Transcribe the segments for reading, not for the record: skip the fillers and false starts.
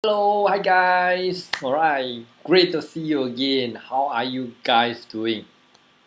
Hello, hi guys. Alright, great to see you again. How are you guys doing?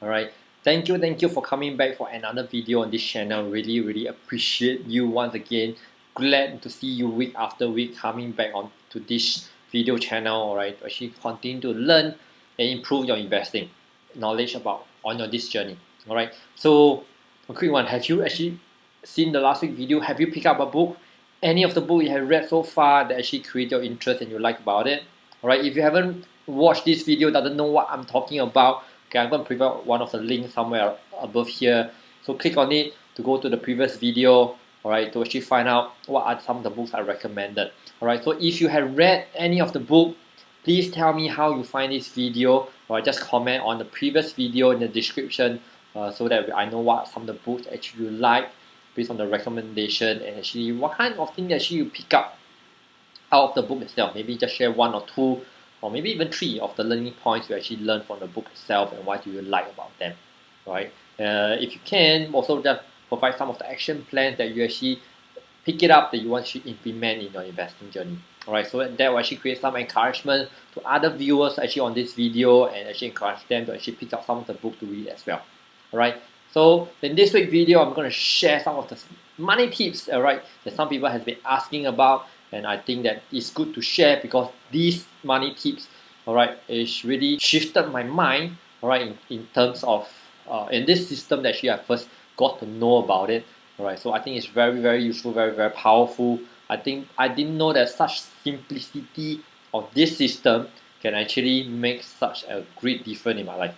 Alright, thank you for coming back for another video on this channel. Really appreciate you once again. Glad to see you week after week coming back on to this video channel. Alright, to actually continue to learn and improve your investing knowledge about on your this journey. Alright, so a quick one. Have you actually seen the last week video? Have you picked up a book? Any of the book you have read so far that actually create your interest and you like about it? Alright, if you haven't watched this video, doesn't know what I'm talking about, okay, I'm going to provide one of the links somewhere above here. So click on it to go to the previous video, alright, to actually find out what are some of the books I recommended. Alright, so if you have read any of the book, please tell me how you find this video, or just comment on the previous video in the description so that I know what some of the books actually you like based on the recommendation, and actually what kind of thing that actually you pick up out of the book itself. Maybe just share one or two or maybe even three of the learning points you actually learn from the book itself and what do you like about them, right? If you can, also just provide some of the action plans that you actually pick it up that you want to implement in your investing journey. Alright, so that will actually create some encouragement to other viewers actually on this video and actually encourage them to actually pick up some of the book to read as well. Alright, so in this week's video, I'm going to share some of the money tips, alright, that some people have been asking about, and I think that it's good to share because these money tips, alright, is really shifted my mind, alright, in terms of in this system that actually I first got to know about it, alright. So I think it's very useful, very powerful. I think I didn't know that such simplicity of this system can actually make such a great difference in my life.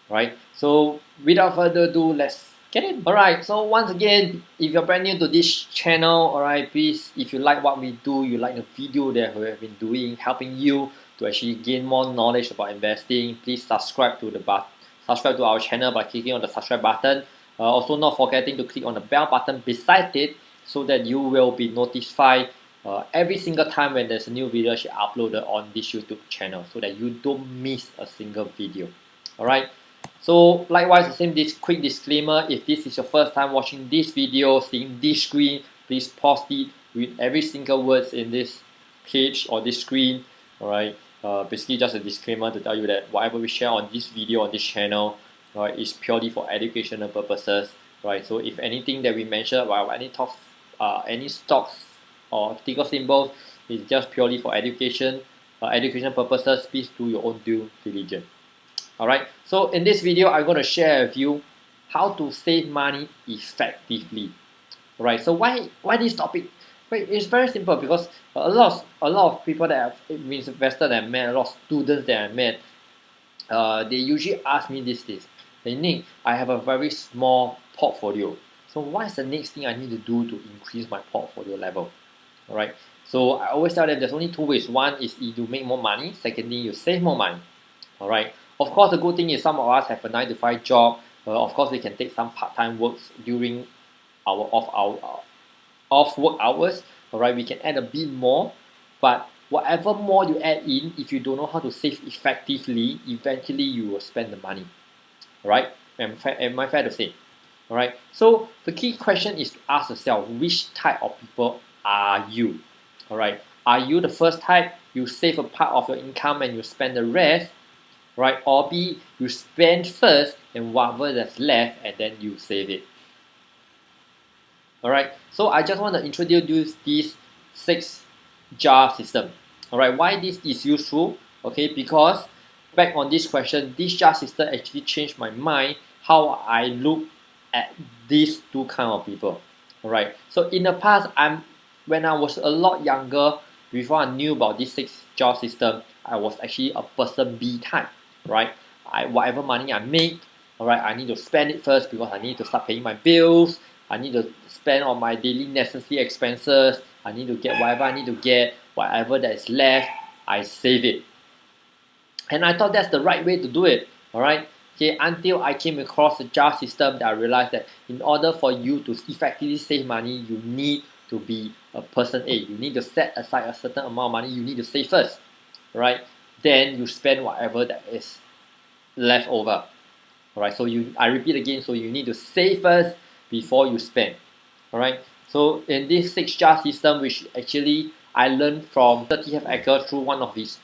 Right, so without further ado, let's get it. Alright, so once again, if you're brand new to this channel, alright, please, if you like what we do, you like the video that we have been doing, helping you to actually gain more knowledge about investing, please subscribe to our channel by clicking on the subscribe button. Also not forgetting to click on the bell button beside it so that you will be notified every single time when there's a new video actually uploaded on this YouTube channel so that you don't miss a single video. Alright. So likewise, the same quick disclaimer, if this is your first time watching this video, seeing this screen, please pause it, read every single words in this page or this screen, alright. Basically just a disclaimer to tell you that whatever we share on this video, on this channel, right, is purely for educational purposes, right. So if anything that we mention about any stocks or ticker symbols is just purely for education purposes, please do your own due diligence. Alright, so in this video, I'm going to share with you how to save money effectively. Alright, so why this topic? Right, it's very simple because a lot of people that have invested that I met, a lot of students that I met, they usually ask me this. They Nick, I have a very small portfolio. So what is the next thing I need to do to increase my portfolio level? Alright, so I always tell them there's only two ways. One is you make more money. Secondly, you save more money. Alright. Of course, the good thing is some of us have a 9-to-5 job. Of course, we can take some part-time works during our off work hours. Alright, we can add a bit more. But whatever more you add in, if you don't know how to save effectively, eventually you will spend the money. Alright, am I fair to say? Alright, so the key question is to ask yourself, which type of people are you? Alright, are you the first type? You save a part of your income and you spend the rest? Right, or B, you spend first and whatever that's left and then you save it. Alright, so I just want to introduce this 6-jar system. Alright, why this is useful? Okay, because back on this question, this jar system actually changed my mind how I look at these two kind of people. Alright, so in the past, when I was a lot younger, before I knew about this 6-jar system, I was actually a person B type. Right, whatever money I make, alright, I need to spend it first because I need to start paying my bills. I need to spend on my daily necessary expenses. I need to get whatever I need to get. Whatever that is left, I save it. And I thought that's the right way to do it. Alright, okay, until I came across the jar system that I realized that in order for you to effectively save money, you need to be a person A. You need to set aside a certain amount of money. You need to save first. Right. Then you spend whatever that is left over. Alright, so I repeat again, so you need to save first before you spend. Alright, so in this 6-jar system, which actually I learned from Mr. T.F. Ecker through one of his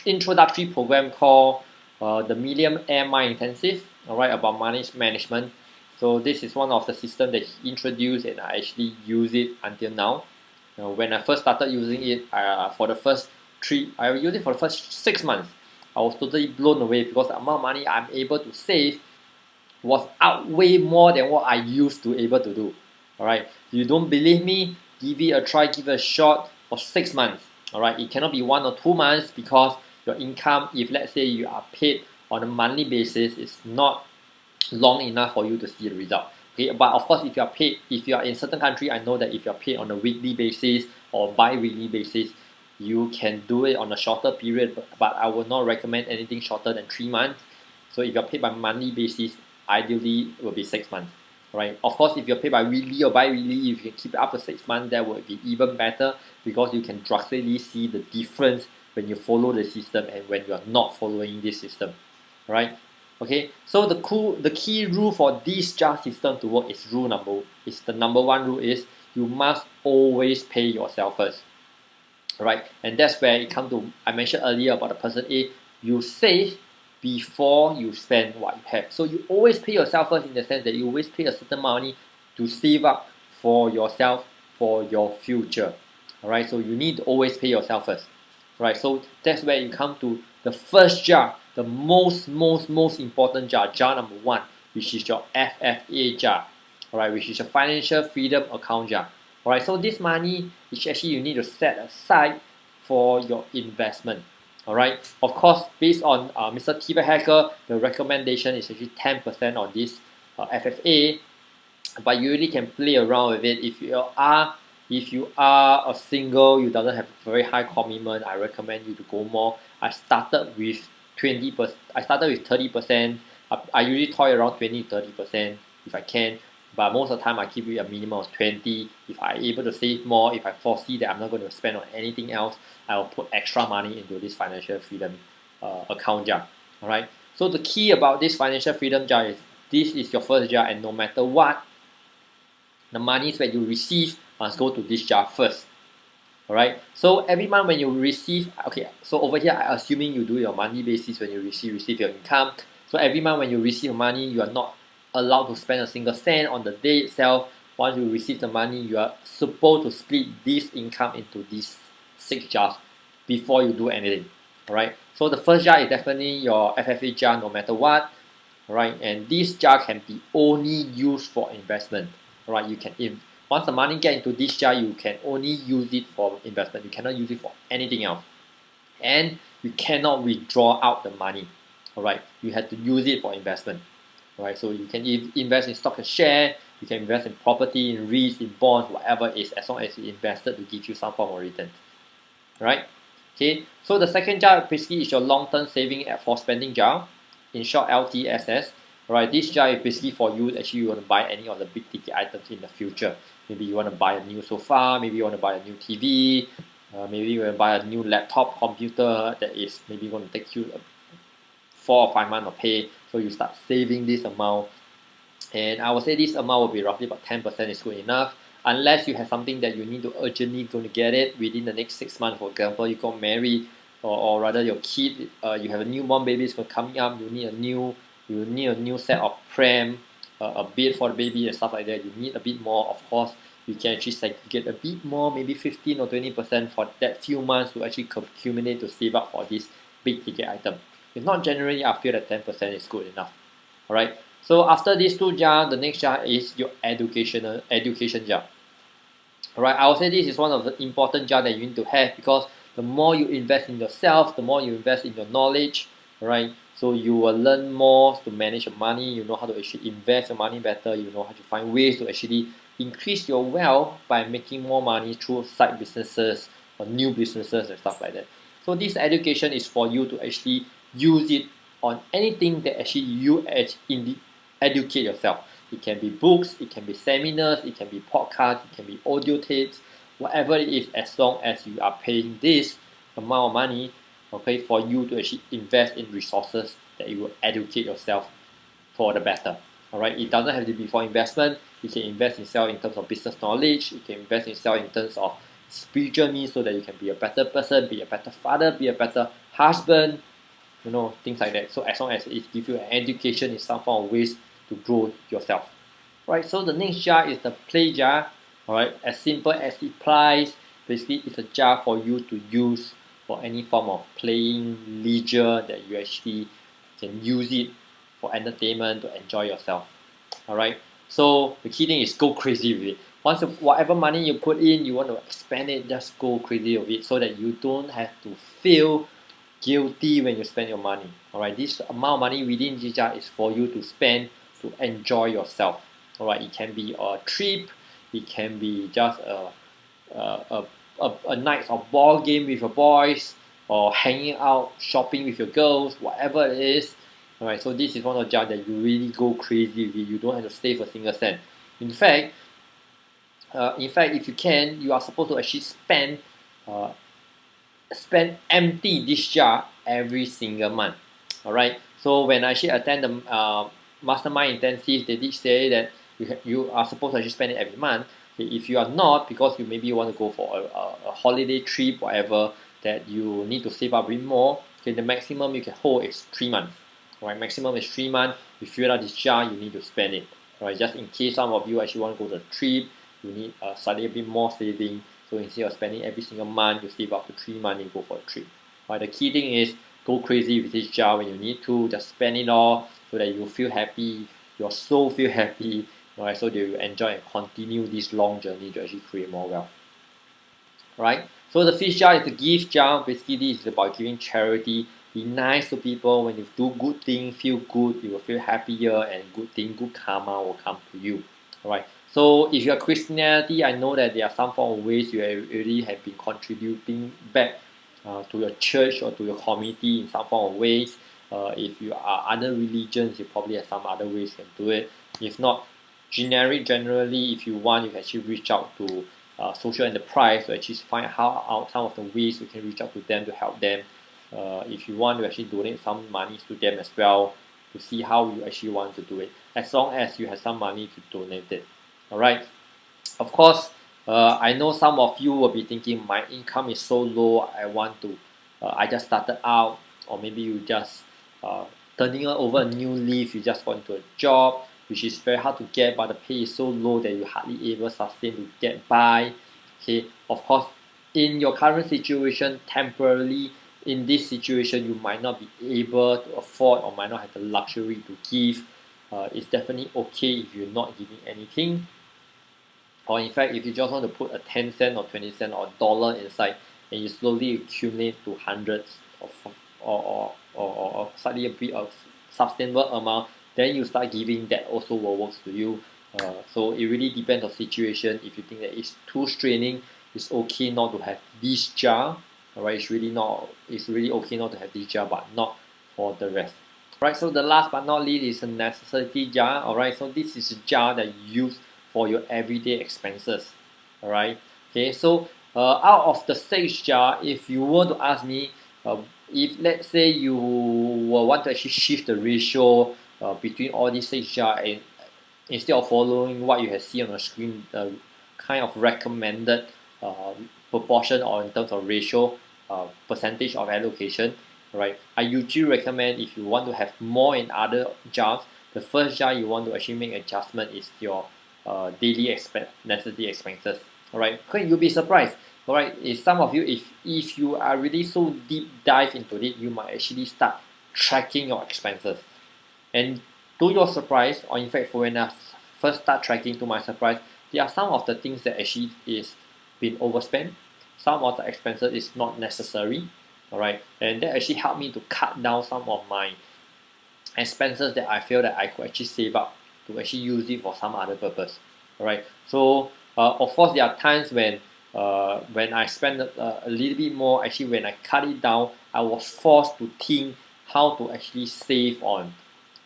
introductory program called the Millionaire Mind Intensive, alright, about money management. So this is one of the systems that he introduced, and I actually use it until now. When I first started using it, I used it for the first 6 months. I was totally blown away because the amount of money I'm able to save was outweigh more than what I used to able to do. Alright, if you don't believe me, give it a try, give it a shot for 6 months. Alright, it cannot be 1 or 2 months because your income, if let's say you are paid on a monthly basis, is not long enough for you to see the result. Okay, but of course, if you are in certain country, I know that if you are paid on a weekly basis or bi-weekly basis, you can do it on a shorter period, but I would not recommend anything shorter than 3 months. So if you're paid by monthly basis, ideally it will be 6 months. Right? Of course, if you're paid by weekly or bi-weekly, if you can keep it up to 6 months, that would be even better because you can drastically see the difference when you follow the system and when you are not following this system. Right? Okay, so the key rule for this JAR system to work is the number one rule is you must always pay yourself first. Right? And that's where it comes to, I mentioned earlier about the person A, you save before you spend what you have. So you always pay yourself first in the sense that you always pay a certain money to save up for yourself for your future. Alright, so you need to always pay yourself first. Right, so that's where you come to the first JAR, the most important JAR, JAR number 1, which is your FFA JAR. Alright, which is your financial freedom account JAR. Alright, so this money is actually you need to set aside for your investment. Alright, of course, based on Mr. T.F. Ecker, the recommendation is actually 10% on this FFA, but you really can play around with it. If you are a single, you doesn't have very high commitment, I recommend you to go more. I started with 20%. I started with 30%. I usually toy around 20-30% if I can, but most of the time I keep it a minimum of 20. If I'm able to save more, if I foresee that I'm not going to spend on anything else, I will put extra money into this financial freedom account JAR. Alright, so the key about this financial freedom JAR is this is your first JAR, and no matter what, the monies that you receive must go to this JAR first. Alright, so every month when you receive, okay, so over here I assuming you do your monthly basis when you receive your income. So every month when you receive money, you are not allowed to spend a single cent on the day itself. Once you receive the money, you are supposed to split this income into these 6 JARs before you do anything. Alright, so the first JAR is definitely your FFA JAR no matter what. Alright, and this JAR can be only used for investment. Alright, you can once the money get into this JAR, you can only use it for investment. You cannot use it for anything else, and you cannot withdraw out the money. Alright, you have to use it for investment. Alright, so you can invest in stock and share, you can invest in property, in REITs, in bonds, whatever it is, as long as you invested to give you some form of return. Right? Okay, so the second JAR basically is your long-term saving for spending JAR, in short LTSS. Alright, this JAR is basically for you actually you want to buy any of the big ticket items in the future. Maybe you want to buy a new sofa, maybe you want to buy a new TV, maybe you want to buy a new laptop computer that is maybe going to take you 4 or 5 months of pay. So you start saving this amount, and I would say this amount will be roughly about 10% is good enough, unless you have something that you need to urgently going to get it within the next 6 months. For example, you got married, or rather your kid, you have a newborn baby is coming up, you need a new set of pram, a bed for the baby and stuff like that. You need a bit more. Of course, you can actually segregate a bit more, maybe 15 or 20% for that few months to actually accumulate to save up for this big ticket item. If not, generally I feel that 10% is good enough. Alright, so after these 2 JAR, the next JAR is your education JAR. Alright, I would say this is one of the important JAR that you need to have, because the more you invest in yourself, the more you invest in your knowledge. Alright, so you will learn more to manage your money, you know how to actually invest your money better, you know how to find ways to actually increase your wealth by making more money through side businesses or new businesses and stuff like that. So this education is for you to actually use it on anything that actually you educate yourself. It can be books, it can be seminars, it can be podcasts, it can be audio tapes, whatever it is, as long as you are paying this amount of money, okay, for you to actually invest in resources that you will educate yourself for the better. Alright, it doesn't have to be for investment. You can invest in yourself in terms of business knowledge, you can invest in yourself in terms of spiritual means, so that you can be a better person, be a better father, be a better husband, things like that. So as long as it gives you an education in some form of ways to grow yourself. Right, so the next jar is the play jar. Alright, as simple as it applies, basically it's a jar for you to use for any form of playing leisure, that you actually can use it for entertainment, to enjoy yourself. Alright, so the key thing is go crazy with it. Once whatever money you put in, you want to expand it, just go crazy with it, so that you don't have to feel guilty when you spend your money. Alright, this amount of money within this jar is for you to spend to enjoy yourself. Alright, it can be a trip, it can be just a night of ball game with your boys, or hanging out shopping with your girls, whatever it is. Alright, so this is one of the jars that you really go crazy with. You don't have to save a single cent. In fact, if you can, you are supposed to actually spend empty this jar every single month. Alright, so when I actually attend the mastermind intensive, they did say that you are supposed to actually spend it every month. If you are not, because you maybe want to go for a holiday trip, whatever, that you need to save up a bit more, okay, the maximum you can hold is 3 months. Alright, maximum is 3 months. You fill out this jar, you need to spend it. Alright, just in case some of you actually want to go to a trip, you need slightly a bit more saving. So instead of spending every single month, you save up to 3 months and go for a trip. Alright, the key thing is go crazy with this jar when you need to. Just spend it all so that you feel happy, your soul feel happy. Alright, so that you enjoy and continue this long journey to actually create more wealth. Alright, so the fifth jar is the gift jar. Basically, this is about giving charity. Be nice to people. When you do good things, feel good, you will feel happier, and good karma will come to you. Alright, so if you are Christianity, I know that there are some form of ways you already have been contributing back to your church or to your community in some form of ways. If you are other religions, you probably have some other ways you can do it. If not, generally, if you want, you can actually reach out to social enterprise to actually find out some of the ways you can reach out to them to help them. If you want to actually donate some money to them as well, to see how you actually want to do it, as long as you have some money to donate it. Alright, of course, I know some of you will be thinking, my income is so low, I just started out, or maybe you just turning over a new leaf, you just got into a job which is very hard to get, but the pay is so low that you hardly able sustain to get by. Okay, of course, in your current situation, temporarily, in this situation, you might not be able to afford or might not have the luxury to give. It's definitely okay if you're not giving anything, or in fact, if you just want to put a 10 cent or 20 cent or $1 inside, and you slowly accumulate to hundreds or slightly a bit of sustainable amount, then you start giving, that also will work to you. So it really depends on situation. If you think that it's too straining, it's okay not to have this jar. Alright, it's really okay not to have this jar, but not for the rest. Right, so the last but not least is a necessity jar. Alright, so this is a jar that you use for your everyday expenses. Alright, okay, so out of the 6 jar, if you were to ask me, if let's say you will want to actually shift the ratio between all these 6 jars, and instead of following what you have seen on the screen, kind of recommended proportion, or in terms of ratio, percentage of allocation, right? I usually recommend, if you want to have more in other jars, the first jar you want to actually make adjustment is your daily necessity expenses. Alright, you'll be surprised. Alright, if some of you, if you are really so deep dive into it, you might actually start tracking your expenses. And to your surprise, or in fact, when I first start tracking, to my surprise, there are some of the things that actually is been overspent. Some of the expenses is not necessary. Alright, and that actually helped me to cut down some of my expenses that I feel that I could actually save up to actually use it for some other purpose. Alright, so of course there are times when I spend a little bit more. Actually, when I cut it down, I was forced to think how to actually save on,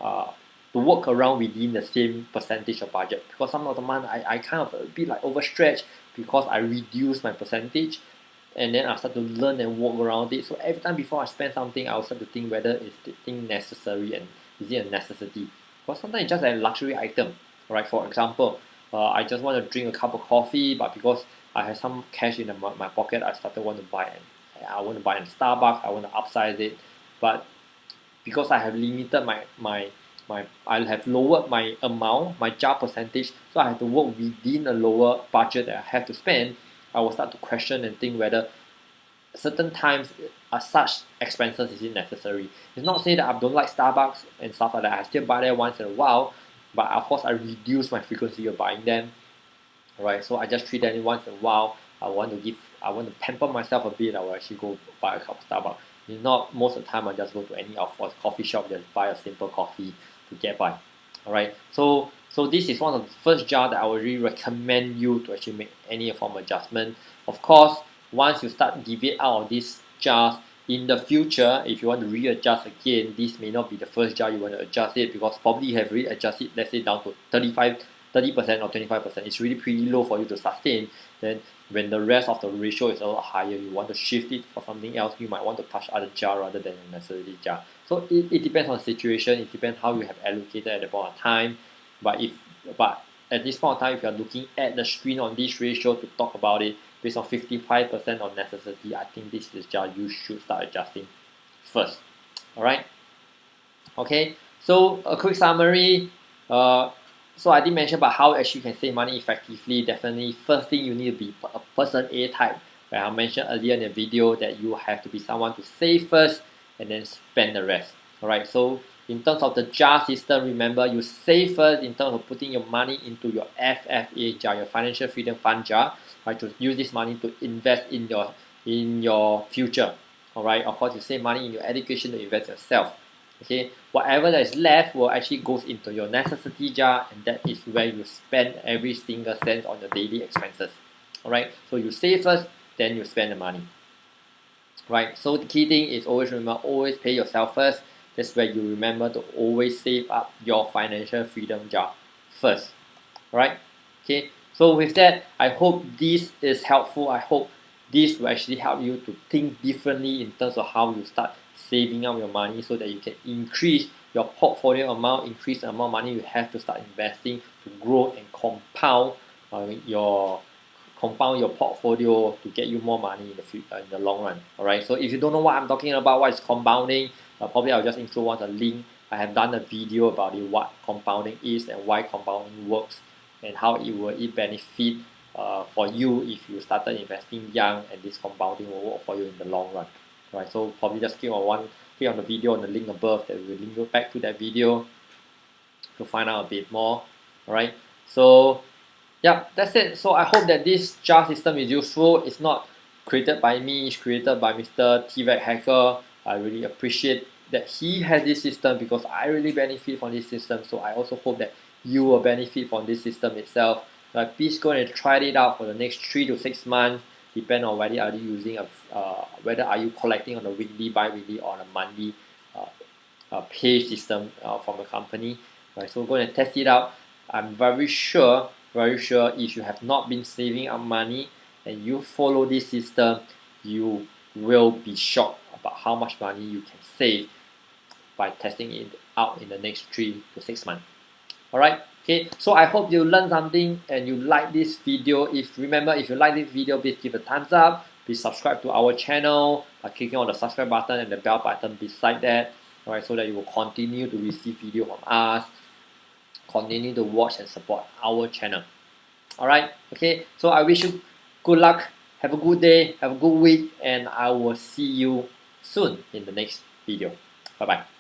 to work around within the same percentage of budget, because some of the month I kind of a bit like overstretched, because I reduced my percentage, and then I start to learn and work around it. So every time before I spend something, I will start to think whether is the thing necessary, and is it a necessity, because sometimes it's just a luxury item. Right, for example, I just want to drink a cup of coffee, but because I have some cash in my pocket. I started want to buy, I want to buy in Starbucks. I want to upsize it, but because I have limited I have lowered my amount, my jar percentage, so I have to work within a lower budget that I have to spend. I will start to question and think whether certain times are such expenses is it necessary. It's not saying that I don't like Starbucks and stuff like that. I still buy there once in a while, but of course I reduce my frequency of buying them. Alright, so I just treat them once in a while. I want to pamper myself a bit. I will actually go buy a cup of Starbucks. If not, most of the time I just go to any of a coffee shop, just buy a simple coffee to get by. Alright, so this is one of the first jar that I would really recommend you to actually make any form of adjustment. Of course, once you start deviate out of these jars, in the future, if you want to readjust again, this may not be the first jar you want to adjust it, because probably you have readjusted, let's say down to 30% or 25%. It's really pretty low for you to sustain. Then when the rest of the ratio is a lot higher, you want to shift it for something else, you might want to touch other jar rather than a necessary jar. So it depends on the situation, it depends how you have allocated at the point of time. But at this point of time, if you are looking at the screen on this ratio to talk about it, based on 55% on necessity, I think this is the jar you should start adjusting first. Alright? Okay, so a quick summary. So I did mention about how actually you can save money effectively. Definitely, first thing you need to be a person A type. Where I mentioned earlier in the video that you have to be someone to save first and then spend the rest. Alright, so in terms of the jar system, remember you save first in terms of putting your money into your FFA jar, your Financial Freedom Fund jar, right? To use this money to invest in your future. Alright, of course you save money in your education to invest yourself. Okay, whatever that is left will actually goes into your necessity jar, and that is where you spend every single cent on your daily expenses. Alright, so you save first, then you spend the money. Right, so the key thing is always remember, always pay yourself first. That's where you remember to always save up your financial freedom jar first. Alright, okay, so with that, I hope this is helpful. I hope this will actually help you to think differently in terms of how you start saving up your money, so that you can increase your portfolio amount, increase the amount of money you have to start investing to grow and compound your portfolio to get you more money in the future, in the long run. Alright, so if you don't know what I'm talking about, what is compounding, probably I'll just include one link. I have done a video about it, what compounding is and why compounding works, and how it will benefit for you if you started investing young, and this compounding will work for you in the long run. Right, so probably just click on the video on the link above, that will link you back to that video to find out a bit more. Alright, so yeah, that's it. So I hope that this jar system is useful. It's not created by me, it's created by Mr. T-Vec Hacker. I really appreciate that he has this system, because I really benefit from this system. So I also hope that you will benefit from this system itself. Please go and try it out for the next 3 to 6 months. Depend on whether are you using whether are you collecting on a weekly, bi-weekly, or on a monthly pay system from the company. Right, so go and test it out. I'm very sure if you have not been saving up money and you follow this system, you will be shocked about how much money you can save by testing it out in the next 3 to 6 months. Alright, okay, so I hope you learned something and you like this video. If you like this video, please give a thumbs up. Please subscribe to our channel by clicking on the subscribe button and the bell button beside that. Alright, so that you will continue to receive video from us, continue to watch and support our channel. Alright, okay, so I wish you good luck, have a good day, have a good week, and I will see you soon in the next video. Bye bye.